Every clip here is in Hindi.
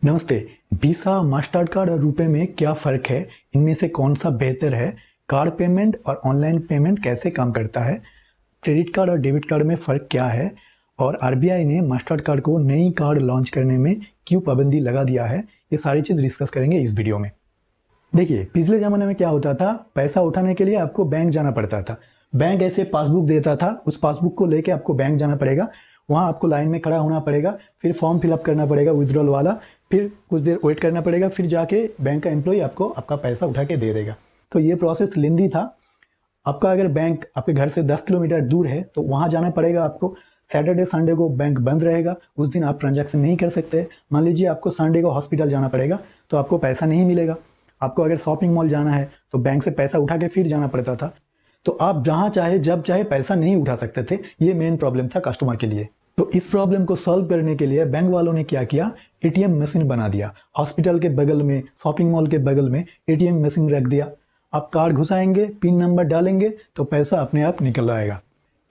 नमस्ते। वीसा, मास्टरकार्ड कार्ड और रुपए में क्या फ़र्क है? इनमें से कौन सा बेहतर है? कार्ड पेमेंट और ऑनलाइन पेमेंट कैसे काम करता है? क्रेडिट कार्ड और डेबिट कार्ड में फ़र्क क्या है? और आरबीआई ने मास्टरकार्ड कार्ड को नई कार्ड लॉन्च करने में क्यों पाबंदी लगा दिया है? ये सारी चीज़ डिस्कस करेंगे इस वीडियो में। देखिए, पिछले ज़माने में क्या होता था, पैसा उठाने के लिए आपको बैंक जाना पड़ता था। बैंक ऐसे पासबुक देता था, उस पासबुक को लेके आपको बैंक जाना पड़ेगा, वहाँ आपको लाइन में खड़ा होना पड़ेगा, फिर फॉर्म फिलअप करना पड़ेगा विड्रॉल वाला, फिर कुछ देर वेट करना पड़ेगा, फिर जाके बैंक का एम्प्लॉय आपको आपका पैसा उठा के दे देगा। तो ये प्रोसेस लेंदी था। आपका अगर बैंक आपके घर से 10 किलोमीटर दूर है तो वहाँ जाना पड़ेगा आपको। सैटरडे संडे को बैंक बंद रहेगा, उस दिन आप ट्रांजैक्शन नहीं कर सकते। मान लीजिए आपको संडे को हॉस्पिटल जाना पड़ेगा तो आपको पैसा नहीं मिलेगा। आपको अगर शॉपिंग मॉल जाना है तो बैंक से पैसा उठा के फिर जाना पड़ता था। तो आप जहाँ चाहे जब चाहे पैसा नहीं उठा सकते थे। ये मेन प्रॉब्लम था कस्टमर के लिए। तो इस प्रॉब्लम को सॉल्व करने के लिए बैंक वालों ने क्या किया, एटीएम मशीन बना दिया। हॉस्पिटल के बगल में, शॉपिंग मॉल के बगल में एटीएम मशीन रख दिया। आप कार्ड घुसाएंगे, पिन नंबर डालेंगे तो पैसा अपने आप निकल आएगा।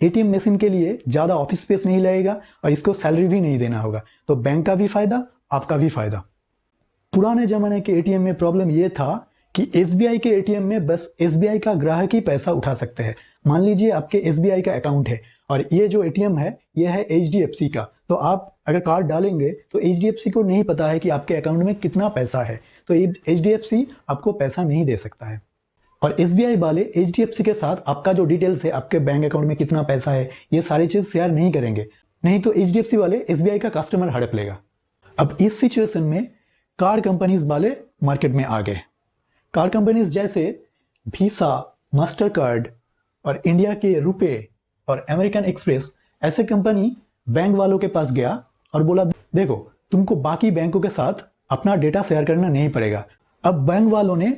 एटीएम मशीन के लिए ज़्यादा ऑफिस स्पेस नहीं लगेगा और इसको सैलरी भी नहीं देना होगा। तो बैंक का भी फायदा, आपका भी फायदा। पुराने ज़माने के एटीएम में प्रॉब्लम ये था कि एसबीआई के एटीएम में बस एसबीआई का ग्राहक ही पैसा उठा सकते हैं। मान लीजिए आपके एसबीआई का अकाउंट है और ये जो एटीएम है ये है एचडीएफसी का। तो आप अगर कार्ड डालेंगे तो एचडीएफसी को नहीं पता है कि आपके अकाउंट में कितना पैसा है, तो एचडीएफसी आपको पैसा नहीं दे सकता है। और एसबीआई वाले एचडीएफसी के साथ आपका जो डिटेल्स है, आपके बैंक अकाउंट में कितना पैसा है, ये सारी चीज़ शेयर नहीं करेंगे, नहीं तो एचडीएफसी वाले एसबीआई का कस्टमर हड़प लेगा। अब इस सिचुएशन में कार्ड कंपनीज वाले मार्केट में आ गए। कार्ड कंपनीज जैसे वीसा, मास्टरकार्ड और इंडिया के रुपे और अमेरिकन एक्सप्रेस, ऐसे कंपनी बैंक वालों के पास गया और बोला, देखो तुमको बाकी बैंकों के साथ अपना डेटा शेयर करना नहीं पड़ेगा। अब बैंक वालों ने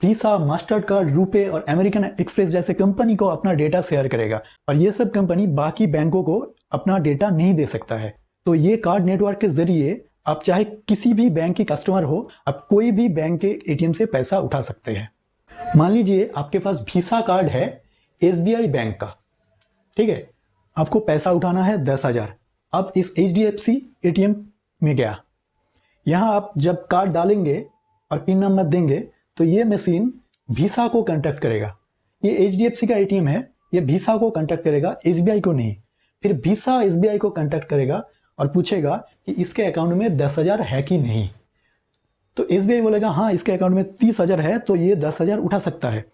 वीसा, मास्टरकार्ड, रुपे और अमेरिकन एक्सप्रेस जैसे कंपनी को अपना डेटा शेयर करेगा और ये सब कंपनी बाकी बैंकों को अपना डेटा नहीं दे सकता है। तो ये कार्ड नेटवर्क के जरिए आप चाहे किसी भी बैंक के कस्टमर हो, आप कोई भी बैंक के एटीएम से पैसा उठा सकते हैं। मान लीजिए आपके पास वीसा कार्ड है एसबीआई बैंक का, ठीक है, आपको पैसा उठाना है 10,000। अब इस एचडीएफसी एटीएम में गया, यहाँ आप जब कार्ड डालेंगे और पिन नंबर देंगे तो ये मशीन वीसा को कांटेक्ट करेगा। ये एचडीएफसी का एटीएम है, ये वीसा को कांटेक्ट करेगा, एसबीआई को नहीं। फिर वीसा एसबीआई को कांटेक्ट करेगा और पूछेगा कि इसके अकाउंट में 10,000 है कि नहीं। तो एसबीआई बोलेगा हाँ, इसके अकाउंट में 30,000 है तो ये 10,000 उठा सकता है।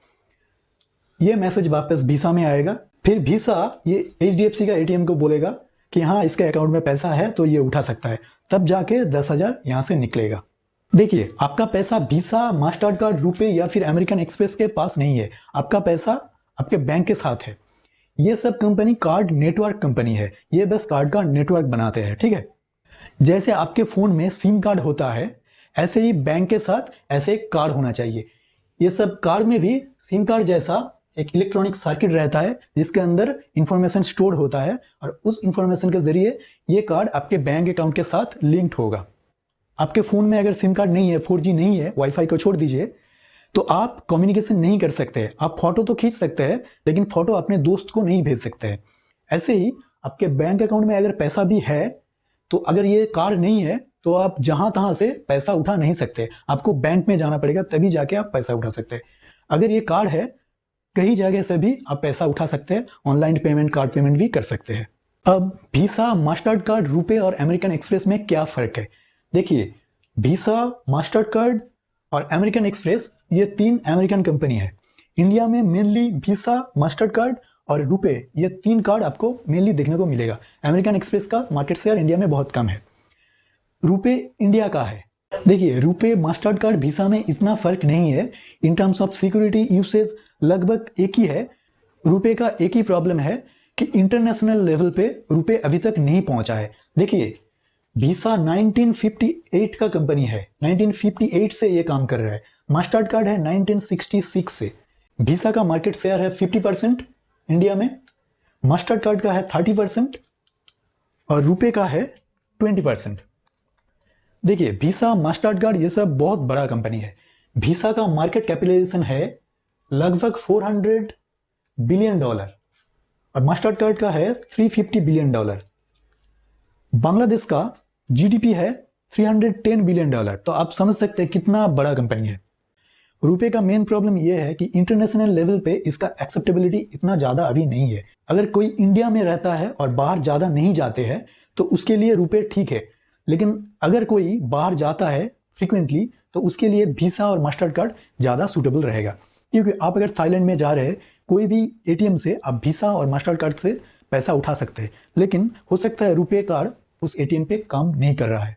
ये मैसेज वापस वीसा में आएगा। फिर वीसा ये एचडीएफसी का एटीएम को बोलेगा कि हाँ, इसके अकाउंट में पैसा है तो ये उठा सकता है। तब जाके 10,000 यहाँ से निकलेगा। देखिए, आपका पैसा वीसा, मास्टरकार्ड, रुपे या फिर अमेरिकन एक्सप्रेस के पास नहीं है, आपका पैसा आपके बैंक के साथ है। ये सब कंपनी कार्ड नेटवर्क कंपनी है, ये बस कार्ड का नेटवर्क बनाते हैं, ठीक है। जैसे आपके फोन में सिम कार्ड होता है, ऐसे ही बैंक के साथ ऐसे एक कार्ड होना चाहिए। ये सब कार्ड में भी सिम कार्ड जैसा एक इलेक्ट्रॉनिक सर्किट रहता है जिसके अंदर इंफॉर्मेशन स्टोर होता है और उस इंफॉर्मेशन के जरिए ये कार्ड आपके बैंक अकाउंट के साथ लिंक्ड होगा। आपके फ़ोन में अगर सिम कार्ड नहीं है, 4G नहीं है, वाईफाई को छोड़ दीजिए, तो आप कम्युनिकेशन नहीं कर सकते। आप फोटो तो खींच सकते हैं लेकिन फोटो अपने दोस्त को नहीं भेज सकते हैं। ऐसे ही आपके बैंक अकाउंट में अगर पैसा भी है तो अगर ये कार्ड नहीं है तो आप जहां तहां से पैसा उठा नहीं सकते, आपको बैंक में जाना पड़ेगा तभी जाके आप पैसा उठा सकते हैं। अगर ये कार्ड है, कई जगह से भी आप पैसा उठा सकते हैं, ऑनलाइन पेमेंट, कार्ड पेमेंट भी कर सकते हैं। अब वीसा, मास्टरकार्ड, रुपे और अमेरिकन एक्सप्रेस में क्या फर्क है? देखिए, वीसा, मास्टरकार्ड और अमेरिकन एक्सप्रेस ये 3 अमेरिकन कंपनी है। इंडिया में मेनली वीसा, मास्टरकार्ड और रुपे, ये 3 कार्ड आपको मेनली देखने को मिलेगा। अमेरिकन एक्सप्रेस का मार्केट शेयर इंडिया में बहुत कम है। रुपे इंडिया का है। देखिए, रुपे, मास्टरकार्ड, वीसा में इतना फर्क नहीं है। In terms of security, usage लगभग एक ही है। रुपे का एक ही प्रॉब्लम है कि इंटरनेशनल लेवल पे रुपे अभी तक नहीं पहुंचा है। देखिए, वीसा 1958 का कंपनी है, 1958 से ये काम कर रहा है। मास्टरकार्ड है 1966 से। वीसा का मार्केट शेयर है 50% इंडिया में, मास्टरकार्ड का है 30% और रुपे का है 20%। देखिए, वीसा, मास्टरकार्ड ये सब बहुत बड़ा कंपनी है। वीसा का मार्केट कैपिटलाइजेशन है लगभग $400 बिलियन और मास्टरकार्ड का है $350 बिलियन। बांग्लादेश का जीडीपी है $310 बिलियन। तो आप समझ सकते हैं कितना बड़ा कंपनी है। रुपए का मेन प्रॉब्लम यह है कि इंटरनेशनल लेवल पे इसका एक्सेप्टेबिलिटी इतना ज़्यादा अभी नहीं है। अगर कोई इंडिया में रहता है और बाहर ज़्यादा नहीं जाते हैं तो उसके लिए रुपए ठीक है, लेकिन अगर कोई बाहर जाता है फ्रिक्वेंटली तो उसके लिए वीसा और मास्टर कार्ड ज़्यादा सूटेबल रहेगा। क्योंकि आप अगर थाईलैंड में जा रहे हैं, कोई भी एटीएम से आप वीसा और मास्टर कार्ड से पैसा उठा सकते हैं, लेकिन हो सकता है रुपए कार्ड उस एटीएम पे काम नहीं कर रहा है।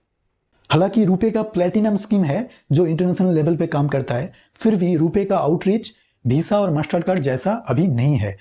हालांकि रुपए का प्लेटिनम स्कीम है जो इंटरनेशनल लेवल पे काम करता है, फिर भी रुपए का आउटरीच वीसा और मास्टर कार्ड जैसा अभी नहीं है।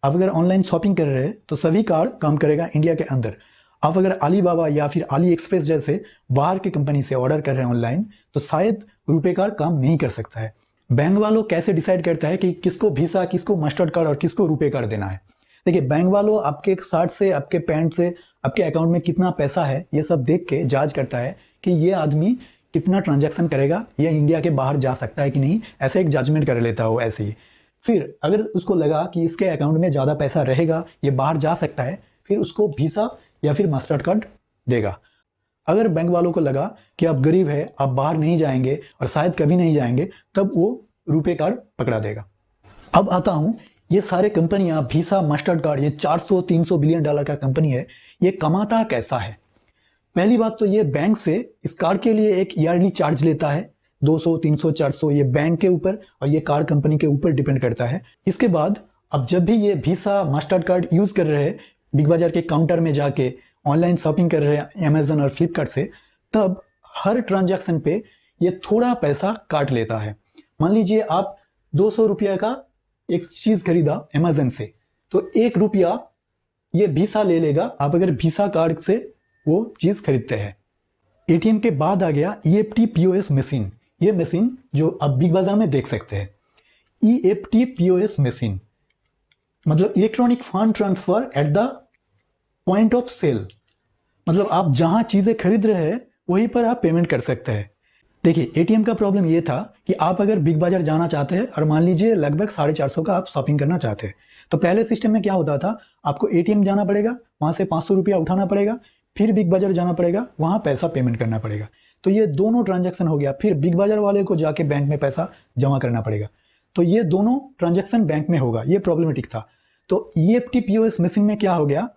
आप अगर ऑनलाइन शॉपिंग कर रहे हैं तो सभी कार्ड काम करेगा इंडिया के अंदर। आप अगर अलीबाबा या फिर अली एक्सप्रेस जैसे बाहर की कंपनी से ऑर्डर कर रहे हैं ऑनलाइन तो शायद रुपए कार्ड काम नहीं कर सकता है। बैंक वालों कैसे डिसाइड करता है कि किसको वीसा, किसको मास्टर कार्ड और किसको रुपए कार्ड देना है? देखिए, बैंक वालों आपके शर्ट से, आपके पैंट से, आपके अकाउंट में कितना पैसा है ये सब देख के जांच करता है कि ये आदमी कितना ट्रांजैक्शन करेगा, ये इंडिया के बाहर जा सकता है कि नहीं, ऐसे एक जजमेंट कर लेता हो ऐसे ही। फिर अगर उसको लगा कि इसके अकाउंट में ज़्यादा पैसा रहेगा, ये बाहर जा सकता है, फिर उसको वीसा या फिर मास्टर कार्ड देगा। अगर बैंक वालों को लगा कि आप गरीब है, आप बाहर नहीं जाएंगे और शायद कभी नहीं जाएंगे, तब वो रुपए कार्ड पकड़ा देगा। अब आता हूँ, ये सारे कंपनियां वीसा, मास्टर कार्ड, ये 400-300 बिलियन डॉलर का कंपनी है, ये कमाता कैसा है? पहली बात तो ये बैंक से इस कार्ड के लिए एक ईयरली चार्ज लेता है, 200, 300, 400, ये बैंक के ऊपर और ये कार्ड कंपनी के ऊपर डिपेंड करता है। इसके बाद अब जब भी ये वीसा, मास्टर कार्ड यूज कर रहे हैं, बिग बाजार के काउंटर में जाके ऑनलाइन शॉपिंग कर रहे हैं अमेजन और फ्लिपकार्ट से, तब हर ट्रांजैक्शन पे ये थोड़ा पैसा काट लेता है। मान लीजिए आप 200 रुपया का एक चीज खरीदा अमेजन से, तो 1 रुपया ये वीसा ले लेगा, आप अगर वीसा कार्ड से वो चीज खरीदते हैं। एटीएम के बाद आ गया ईएफटी पीओएस मशीन। ये मशीन जो आप बिग बाजार में देख सकते हैं, ईएफटी पीओएस मशीन मतलब electronic fund transfer at the point of sale. मतलब आप जहां चीजें खरीद रहे हैं वहीं पर आप पेमेंट कर सकते हैं। देखिए, एटीएम का प्रॉब्लम ये था कि आप अगर बिग बाजार जाना चाहते हैं और मान लीजिए लगभग 450 का आप शॉपिंग करना चाहते हैं, तो पहले सिस्टम में क्या होता था, आपको एटीएम जाना पड़ेगा, वहां से 500 रुपया उठाना पड़ेगा, फिर बिग बाजार जाना पड़ेगा, वहां पैसा पेमेंट करना पड़ेगा। तो ये दोनों ट्रांजैक्शन हो गया, फिर बिग बाजार वाले को जाके बैंक में पैसा जमा करना पड़ेगा। तो ये दोनों ट्रांजैक्शन बैंक में होगा, ये प्रॉब्लमेटिक था। तो ईएफटी पीओएस मशीन में क्या हो गया,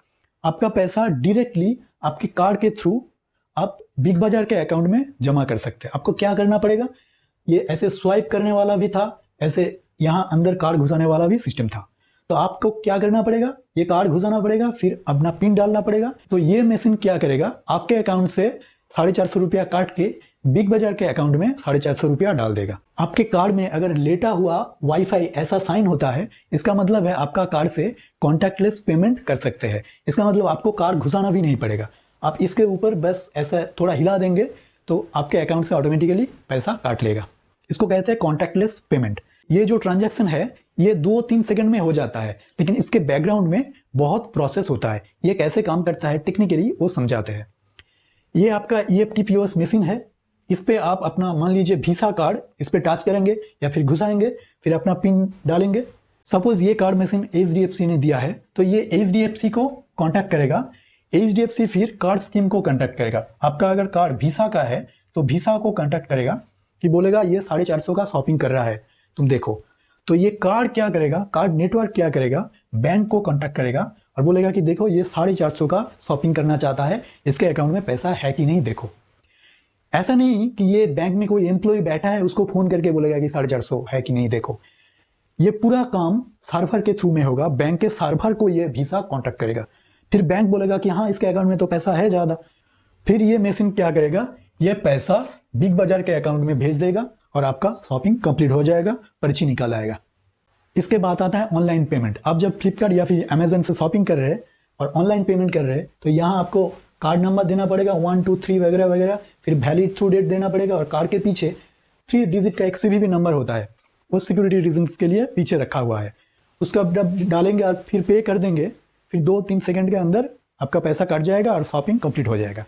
आपका पैसा डायरेक्टली आपके कार्ड के थ्रू आप बिग बाजार के अकाउंट में जमा कर सकते हैं। आपको क्या करना पड़ेगा, ये ऐसे स्वाइप करने वाला भी था, ऐसे यहाँ अंदर कार्ड घुसाने वाला भी सिस्टम था। तो आपको क्या करना पड़ेगा, ये कार्ड घुसाना पड़ेगा, फिर अपना पिन डालना पड़ेगा। तो ये मशीन क्या करेगा, आपके अकाउंट से 450 रुपया काट के बिग बाजार के अकाउंट में 450 रुपया डाल देगा। आपके कार्ड में अगर लेटा हुआ वाईफाई ऐसा साइन होता है, इसका मतलब है आपका कार्ड से कॉन्टैक्टलेस पेमेंट कर सकते हैं। इसका मतलब आपको कार्ड घुसाना भी नहीं पड़ेगा, आप इसके ऊपर बस ऐसा थोड़ा हिला देंगे तो आपके अकाउंट से ऑटोमेटिकली पैसा काट लेगा। इसको कहते हैं कॉन्टैक्टलेस पेमेंट। ये जो ट्रांजैक्शन है ये 2-3 सेकंड में हो जाता है, लेकिन इसके बैकग्राउंड में बहुत प्रोसेस होता है। ये कैसे काम करता है टेक्निकली वो समझाते हैं। ये आपका ईएफटी पीओएस मशीन है, इस पे आप अपना मान लीजिए वीसा कार्ड इस पे टच करेंगे या फिर घुसाएंगे, फिर अपना पिन डालेंगे। सपोज ये कार्ड मशीन एचडीएफसी ने दिया है, तो ये एचडीएफसी को कॉन्टैक्ट करेगा, एचडीएफसी फिर कार्ड स्कीम को कॉन्टैक्ट करेगा। आपका अगर कार्ड वीसा का है तो वीसा को कॉन्टैक्ट करेगा कि बोलेगा ये 450 का शॉपिंग कर रहा है, तुम देखो। तो ये कार्ड क्या करेगा, कार्ड नेटवर्क क्या करेगा, बैंक को कॉन्टैक्ट करेगा और बोलेगा कि देखो ये 450 का शॉपिंग करना चाहता है, इसके अकाउंट में पैसा है कि नहीं देखो। ऐसा नहीं कि ये बैंक में कोई एम्प्लॉय बैठा है उसको फोन करके बोलेगा कि 450 है कि नहीं देखो। ये पूरा काम सर्वर के थ्रू में होगा, बैंक के सर्वर को ये वीसा कॉन्टैक्ट करेगा, फिर बैंक बोलेगा कि हाँ इसके अकाउंट में तो पैसा है ज्यादा। फिर ये मशीन क्या करेगा, ये पैसा बिग बाजार के अकाउंट में भेज देगा और आपका शॉपिंग कंप्लीट हो जाएगा, पर्ची निकाल आएगा। इसके बाद आता है ऑनलाइन पेमेंट। आप जब फ्लिपकार्ट या फिर अमेजन से शॉपिंग कर रहे हैं और ऑनलाइन पेमेंट कर रहे हैं तो यहाँ आपको कार्ड नंबर देना पड़ेगा 1, 2, 3 वगैरह वगैरह, फिर वैलिड थ्रू डेट देना पड़ेगा और कार्ड के पीछे 3 डिजिट का एक सीवीवी नंबर होता है, वो सिक्योरिटी रीजंस के लिए पीछे रखा हुआ है। उसका डालेंगे और फिर पे कर देंगे, फिर 2-3 सेकंड के अंदर आपका पैसा कट जाएगा और शॉपिंग कंप्लीट हो जाएगा।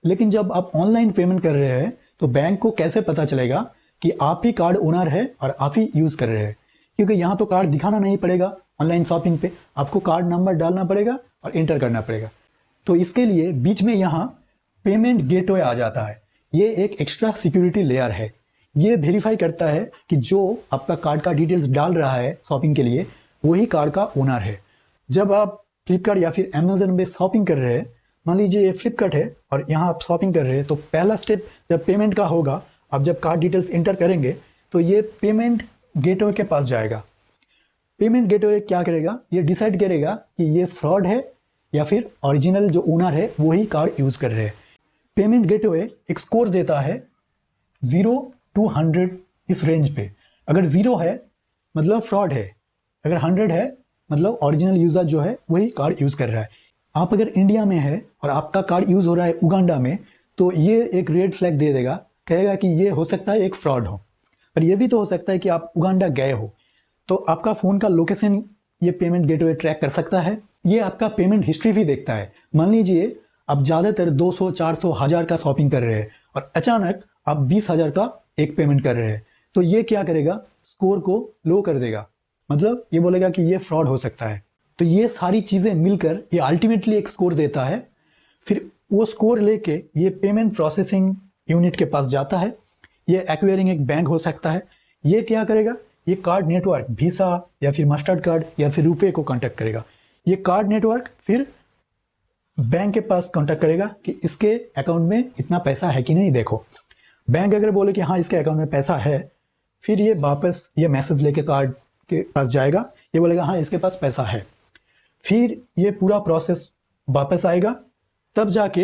लेकिन जब आप ऑनलाइन पेमेंट कर रहे हैं तो बैंक को कैसे पता चलेगा कि आप ही कार्ड ओनर है और आप ही यूज कर रहे हैं, क्योंकि यहाँ तो कार्ड दिखाना नहीं पड़ेगा। ऑनलाइन शॉपिंग पे आपको कार्ड नंबर डालना पड़ेगा और एंटर करना पड़ेगा। तो इसके लिए बीच में यहाँ पेमेंट गेटवे आ जाता है। ये एक एक्स्ट्रा सिक्योरिटी लेयर है। ये वेरीफाई करता है कि जो आपका कार्ड का डिटेल्स डाल रहा है शॉपिंग के लिए वही कार्ड का ओनर है। जब आप फ्लिपकार्ट या फिर अमेजन में शॉपिंग कर रहे हैं, मान लीजिए ये फ्लिपकार्ट है और यहाँ आप शॉपिंग कर रहे हैं, तो पहला स्टेप जब पेमेंट का होगा, आप जब कार्ड डिटेल्स इंटर करेंगे तो ये पेमेंट गेटवे के पास जाएगा। पेमेंट गेटवे क्या करेगा, ये डिसाइड करेगा कि ये फ्रॉड है या फिर ओरिजिनल जो ओनर है वही कार्ड यूज़ कर रहे हैं। पेमेंट गेटवे एक स्कोर देता है 0 to 100 इस रेंज पे। अगर 0 है मतलब फ्रॉड है, अगर 100 है मतलब ओरिजिनल यूज़र जो है वही कार्ड यूज़ कर रहा है। आप अगर इंडिया में है और आपका कार्ड यूज़ हो रहा है उगांडा में, तो ये एक रेड फ्लैग दे देगा, कहेगा कि ये हो सकता है एक फ्रॉड हो। और ये भी तो हो सकता है कि आप उगांडा गए हो, तो आपका फ़ोन का लोकेशन ये पेमेंट गेटवे ट्रैक कर सकता है। ये आपका पेमेंट हिस्ट्री भी देखता है। मान लीजिए आप ज़्यादातर 200, 400, 1000 का शॉपिंग कर रहे हैं और अचानक आप 20,000 का एक पेमेंट कर रहे हैं, तो ये क्या करेगा, स्कोर को लो कर देगा। मतलब ये बोलेगा कि ये फ्रॉड हो सकता है। तो ये सारी चीज़ें मिलकर ये अल्टीमेटली एक स्कोर देता है। फिर वो स्कोर लेके ये पेमेंट प्रोसेसिंग यूनिट के पास जाता है। ये एक्वायरिंग एक बैंक हो सकता है। ये क्या करेगा, ये कार्ड नेटवर्क वीसा या फिर मास्टर्ड कार्ड या फिर रुपए को कांटेक्ट करेगा। ये कार्ड नेटवर्क फिर बैंक के पास कांटेक्ट करेगा कि इसके अकाउंट में इतना पैसा है कि नहीं देखो। बैंक अगर बोले कि हाँ इसके अकाउंट में पैसा है, फिर ये वापस ये मैसेज लेके कार्ड के पास जाएगा, ये बोलेगा हाँ इसके पास पैसा है। फिर ये पूरा प्रोसेस वापस आएगा, तब जाके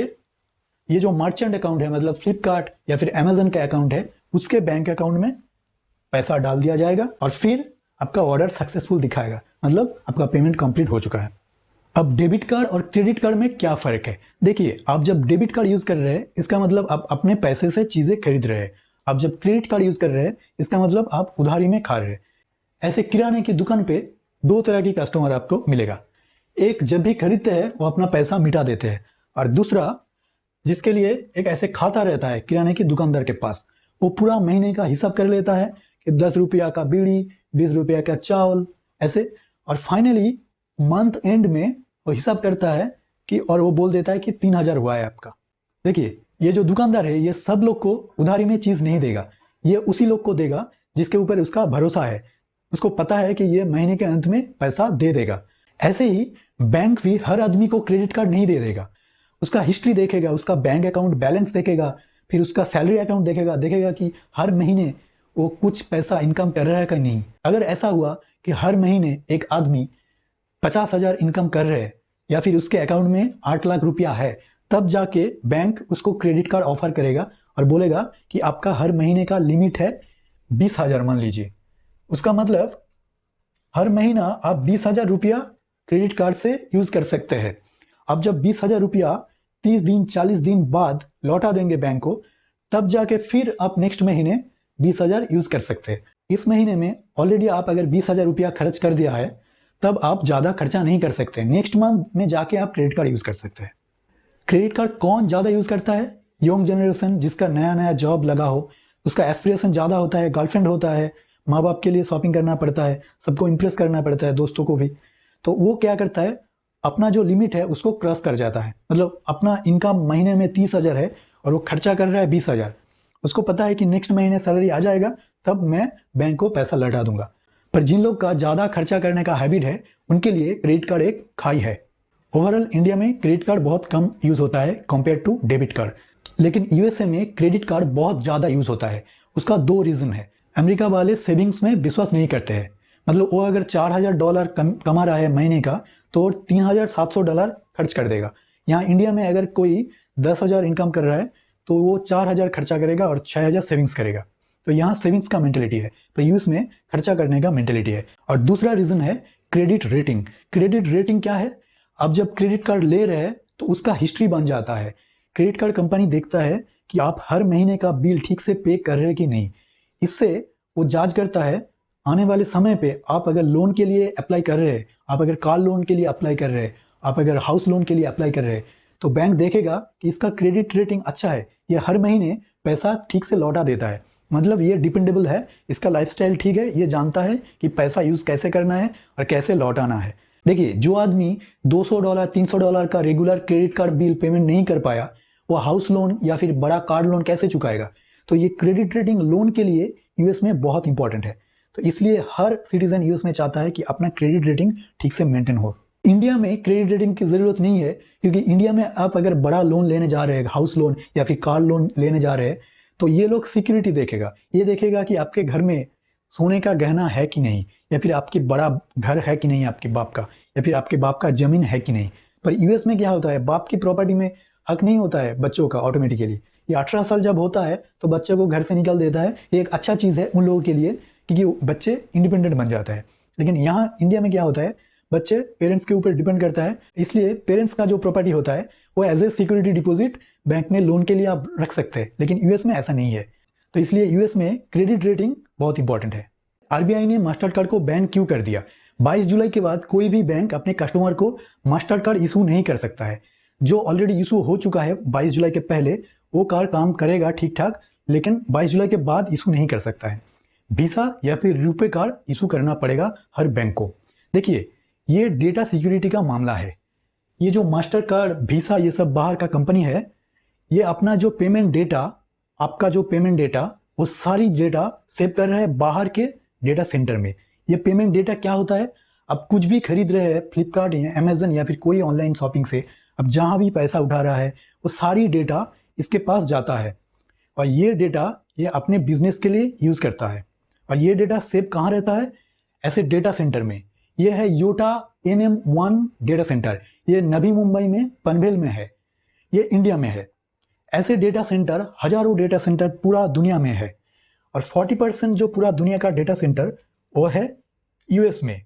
ये जो मर्चेंट अकाउंट है मतलब फ्लिपकार्ट या फिर अमेजन का अकाउंट है उसके बैंक अकाउंट में पैसा डाल दिया जाएगा और फिर आपका ऑर्डर सक्सेसफुल दिखाएगा, मतलब आपका पेमेंट कंप्लीट हो चुका है। अब डेबिट कार्ड और क्रेडिट कार्ड में क्या फ़र्क है? देखिए, आप जब डेबिट कार्ड यूज़ कर रहे हैं इसका मतलब आप अपने पैसे से चीज़ें खरीद रहे हैं। आप जब क्रेडिट कार्ड यूज़ कर रहे हैं इसका मतलब आप उधारी में खा रहे हैं। ऐसे किराने की दुकान पे दो तरह की कस्टमर आपको मिलेगा। एक जब भी खरीदते हैं वो अपना पैसा मिटा देते हैं, और दूसरा जिसके लिए एक ऐसे खाता रहता है किराने की दुकानदार के पास, वो पूरा महीने का हिसाब कर लेता है कि 10 रुपया का बीड़ी, 20 रुपया का चावल ऐसे, और फाइनली मंथ एंड में वो हिसाब करता है कि और वो बोल देता है कि 3000 हुआ है आपका। देखिए, ये जो दुकानदार है ये सब लोग को उधारी में चीज़ नहीं देगा, ये उसी लोग को देगा जिसके ऊपर उसका भरोसा है, उसको पता है कि ये महीने के अंत में पैसा दे देगा। ऐसे ही बैंक भी हर आदमी को क्रेडिट कार्ड नहीं दे देगा, उसका हिस्ट्री देखेगा, उसका बैंक अकाउंट बैलेंस देखेगा, फिर उसका सैलरी अकाउंट देखेगा, देखेगा कि हर महीने वो कुछ पैसा इनकम कर रहा है कि नहीं। अगर ऐसा हुआ कि हर महीने एक आदमी 50,000 इनकम कर रहे हैं या फिर उसके अकाउंट में 8 लाख रुपया है, तब जाके बैंक उसको क्रेडिट कार्ड ऑफर करेगा और बोलेगा कि आपका हर महीने का लिमिट है 20,000 मान लीजिए। उसका मतलब हर महीना आप 20,000 रुपया क्रेडिट कार्ड से यूज कर सकते हैं। अब जब 20,000 रुपया 30 दिन 40 दिन बाद लौटा देंगे बैंक को, तब जाके फिर आप नेक्स्ट महीने 20,000 यूज कर सकते हैं। इस महीने में ऑलरेडी आप अगर 20,000 रुपया खर्च कर दिया है, तब आप ज़्यादा खर्चा नहीं कर सकते। नेक्स्ट मंथ में जाके आप क्रेडिट कार्ड यूज़ कर सकते हैं। क्रेडिट कार्ड कौन ज़्यादा यूज़ करता है? यंग जनरेशन, जिसका नया नया जॉब लगा हो, उसका एस्पिरेशन ज़्यादा होता है, गर्लफ्रेंड होता है, माँ बाप के लिए शॉपिंग करना पड़ता है, सबको इम्प्रेस करना पड़ता है, दोस्तों को भी। तो वो क्या करता है, अपना जो लिमिट है उसको क्रॉस कर जाता है। मतलब अपना इनकम महीने में 30,000 है और वो खर्चा कर रहा है 20,000। उसको पता है कि नेक्स्ट महीने सैलरी आ जाएगा तब मैं बैंक को पैसा लौटा दूंगा। पर जिन लोग का ज़्यादा खर्चा करने का हैबिट है उनके लिए क्रेडिट कार्ड एक खाई है। ओवरऑल इंडिया में क्रेडिट कार्ड बहुत कम यूज़ होता है कंपेयर टू डेबिट कार्ड, लेकिन यूएसए में क्रेडिट कार्ड बहुत ज़्यादा यूज़ होता है। उसका दो रीज़न है। अमेरिका वाले सेविंग्स में विश्वास नहीं करते हैं। मतलब वो अगर $4,000 कमा रहा है महीने का, तो $3,700 खर्च कर देगा। यहाँ इंडिया में अगर कोई 10,000 इनकम कर रहा है तो वो 4,000 खर्चा करेगा और 6,000 सेविंग्स करेगा। तो यहाँ सेविंग्स का मेंटेलिटी है, पर यूएस में खर्चा करने का मेंटेलिटी है। और दूसरा रीज़न है क्रेडिट रेटिंग। क्रेडिट रेटिंग क्या है? आप जब क्रेडिट कार्ड ले रहे हैं तो उसका हिस्ट्री बन जाता है। क्रेडिट कार्ड कंपनी देखता है कि आप हर महीने का बिल ठीक से पे कर रहे हैं कि नहीं। इससे वो जांच करता है आने वाले समय पे आप अगर लोन के लिए अप्लाई कर रहे हैं, आप अगर कार लोन के लिए अप्लाई कर रहे हैं, आप अगर हाउस लोन के लिए अप्लाई कर रहे हैं, तो बैंक देखेगा कि इसका क्रेडिट रेटिंग अच्छा है, ये हर महीने पैसा ठीक से लौटा देता है, मतलब ये डिपेंडेबल है, इसका लाइफस्टाइल ठीक है, ये जानता है कि पैसा यूज़ कैसे करना है और कैसे लौटाना है। देखिए, जो आदमी $200 $300 का regular credit card bill payment नहीं कर पाया, वो हाउस लोन या फिर बड़ा कार लोन कैसे चुकाएगा। तो ये क्रेडिट रेटिंग लोन के लिए यूएस में बहुत इंपॉर्टेंट है। तो इसलिए हर सिटीजन यूएस में चाहता है कि अपना क्रेडिट रेटिंग ठीक से मेंटेन हो। इंडिया में क्रेडिट रेटिंग की ज़रूरत नहीं है, क्योंकि इंडिया में आप अगर बड़ा लोन लेने जा रहे हैं, हाउस लोन या फिर कार लोन लेने जा रहे हैं, तो ये लोग सिक्योरिटी देखेगा। ये देखेगा कि आपके घर में सोने का गहना है कि नहीं, या फिर आपकी बड़ा घर है कि नहीं आपके बाप का, या फिर आपके बाप का ज़मीन है कि नहीं। पर यूएस में क्या होता है, बाप की प्रॉपर्टी में हक नहीं होता है बच्चों का ऑटोमेटिकली। ये 18 साल जब होता है तो बच्चे को घर से निकल देता है। ये एक अच्छा चीज़ है उन लोगों के लिए, क्योंकि बच्चे इंडिपेंडेंट बन जाता है। लेकिन यहाँ इंडिया में क्या होता है, बच्चे पेरेंट्स के ऊपर डिपेंड करता है। इसलिए पेरेंट्स का जो प्रॉपर्टी होता है वो as a security deposit bank में लोन के लिए आप रख सकते हैं, लेकिन यूएस में ऐसा नहीं है। तो इसलिए यूएस में क्रेडिट रेटिंग बहुत इंपॉर्टेंट है। आरबीआई ने मास्टर कार्ड को बैन क्यों कर दिया? 22 जुलाई के बाद कोई भी बैंक अपने कस्टमर को मास्टर कार्ड इशू नहीं कर सकता है। जो ऑलरेडी इशू हो चुका है 22 जुलाई के पहले, वो कार्ड काम करेगा ठीक ठाक, लेकिन 22 जुलाई के बाद इशू नहीं कर सकता है। वीसा या फिर रुपे कार्ड इशू करना पड़ेगा हर बैंक को। देखिए, ये डेटा सिक्योरिटी का मामला है। ये जो मास्टर कार्ड, वीसा, ये सब बाहर का कंपनी है, ये अपना जो पेमेंट डेटा, आपका जो पेमेंट डेटा, वो सारी डेटा सेव कर रहा है बाहर के डेटा सेंटर में। ये पेमेंट डेटा क्या होता है, आप कुछ भी खरीद रहे हैं फ्लिपकार्ट या अमेजन या फिर कोई ऑनलाइन शॉपिंग से, अब जहाँ भी पैसा उठा रहा है वो सारी डेटा इसके पास जाता है, और ये डेटा ये अपने बिजनेस के लिए यूज़ करता है। और ये डेटा सेव कहाँ रहता है? ऐसे डेटा सेंटर में। ये है योटा MM1 डेटा सेंटर। ये नवी मुंबई में पनवेल में है, ये इंडिया में है। ऐसे डेटा सेंटर, हजारों डेटा सेंटर पूरा दुनिया में है, और 40% जो पूरा दुनिया का डेटा सेंटर वो है यूएस में,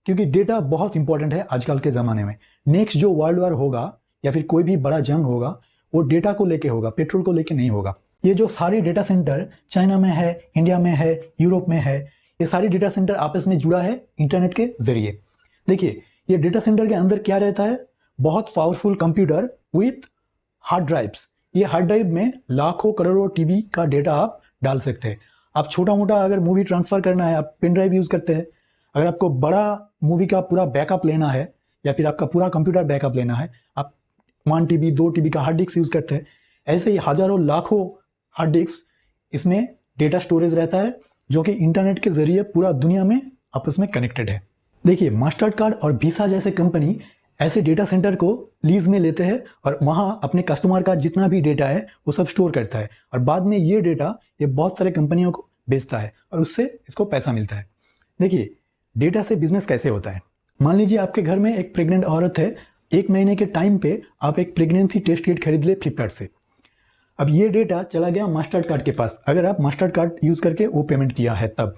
क्योंकि डेटा बहुत इंपॉर्टेंट है आजकल के ज़माने में। नेक्स्ट जो वर्ल्ड वॉर होगा या फिर कोई भी बड़ा जंग होगा, वो डेटा को लेके होगा, पेट्रोल को लेके नहीं होगा। ये जो सारे डेटा सेंटर चाइना में है, इंडिया में है, यूरोप में है, ये सारी डेटा सेंटर आपस में जुड़ा है इंटरनेट के जरिए। देखिए, ये डेटा सेंटर के अंदर क्या रहता है, बहुत powerful computer with hard drives. ये हार्ड ड्राइव में लाखों करोड़ों टीबी का डेटा आप डाल सकते हैं। आप छोटा मोटा अगर मूवी ट्रांसफ़र करना है, आप पेन ड्राइव यूज़ करते हैं। अगर आपको बड़ा मूवी का पूरा बैकअप लेना है, या फिर आपका पूरा कंप्यूटर बैकअप लेना है, आप 1 TB 2 TB का हार्ड डिस्क यूज़ करते हैं। ऐसे ही हज़ारों लाखों हार्ड डिस्क इसमें डेटा स्टोरेज रहता है, जो कि इंटरनेट के ज़रिए पूरा दुनिया में आपस में कनेक्टेड है। देखिए, मास्टर कार्ड और वीसा जैसे कंपनी ऐसे डेटा सेंटर को लीज में लेते हैं, और वहाँ अपने कस्टमर का जितना भी डेटा है वो सब स्टोर करता है, और बाद में ये डेटा ये बहुत सारे कंपनियों को बेचता है, और उससे इसको पैसा मिलता है। देखिए, डेटा से बिजनेस कैसे होता है। मान लीजिए आपके घर में एक प्रेग्नेंट औरत है, 1 महीने के टाइम पे आप एक प्रेगनेंसी टेस्ट किट खरीद ले फ्लिपकार्ट से। अब ये डेटा चला गया मास्टर कार्ड के पास, अगर आप मास्टर कार्ड यूज़ करके वो पेमेंट किया है तब।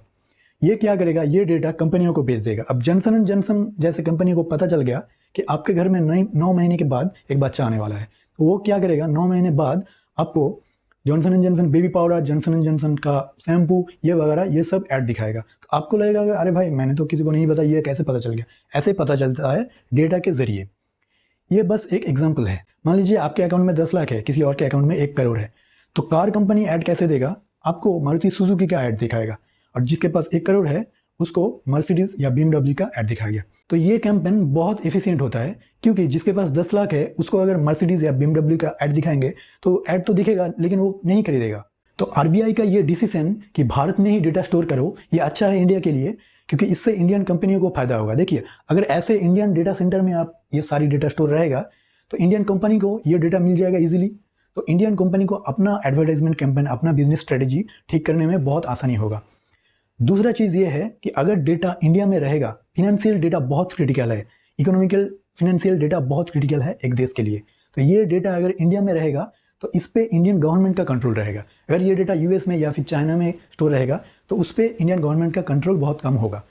ये क्या करेगा, ये डेटा कंपनियों को बेच देगा। अब जॉनसन एंड जॉनसन जैसे कंपनी को पता चल गया कि आपके घर में 9 महीने के बाद एक बच्चा आने वाला है, तो वो क्या करेगा, 9 महीने बाद आपको Johnson and Johnson baby powder, Johnson and Johnson का शैम्पू, ये वगैरह ये सब ऐड दिखाएगा। तो आपको लगेगा कि अरे भाई, मैंने तो किसी को नहीं बताया, ये कैसे पता चल गया? ऐसे पता चलता है डेटा के ज़रिए। ये बस एक एग्जाम्पल है। मान लीजिए आपके अकाउंट में 10 लाख है, किसी और के अकाउंट में 1 करोड़ है, तो कार कंपनी ऐड कैसे देगा? आपको मारुति सुजुकी का ऐड दिखाएगा, और जिसके पास 1 करोड़ है उसको मर्सिडीज या BMW का ऐड दिखाएगा। तो ये कैंपेन बहुत एफिशिएंट होता है, क्योंकि जिसके पास 10 लाख है उसको अगर मर्सिडीज या BMW का ऐड दिखाएंगे तो ऐड तो दिखेगा, लेकिन वो नहीं खरीदेगा। तो आरबीआई का ये डिसीजन कि भारत में ही डेटा स्टोर करो, ये अच्छा है इंडिया के लिए, क्योंकि इससे इंडियन कंपनियों को फायदा होगा। देखिए, अगर ऐसे इंडियन डेटा सेंटर में आप ये सारी डेटा स्टोर रहेगा तो इंडियन कंपनी को ये डेटा मिल जाएगा इजीली। तो इंडियन कंपनी को अपना एडवर्टाइजमेंट कैंपेन, अपना बिजनेस स्ट्रेटेजी ठीक करने में बहुत आसानी होगा। दूसरा चीज़ ये है कि अगर डेटा इंडिया में रहेगा, फिनेंशियल डेटा बहुत क्रिटिकल है, इकोनॉमिकल फिनेंशियल डेटा बहुत क्रिटिकल है एक देश के लिए। तो ये डेटा अगर इंडिया में रहेगा तो इस पर इंडियन गवर्नमेंट का कंट्रोल रहेगा। अगर ये डेटा यूएस में या फिर चाइना में स्टोर रहेगा तो उस पर इंडियन गवर्नमेंट का कंट्रोल बहुत कम होगा।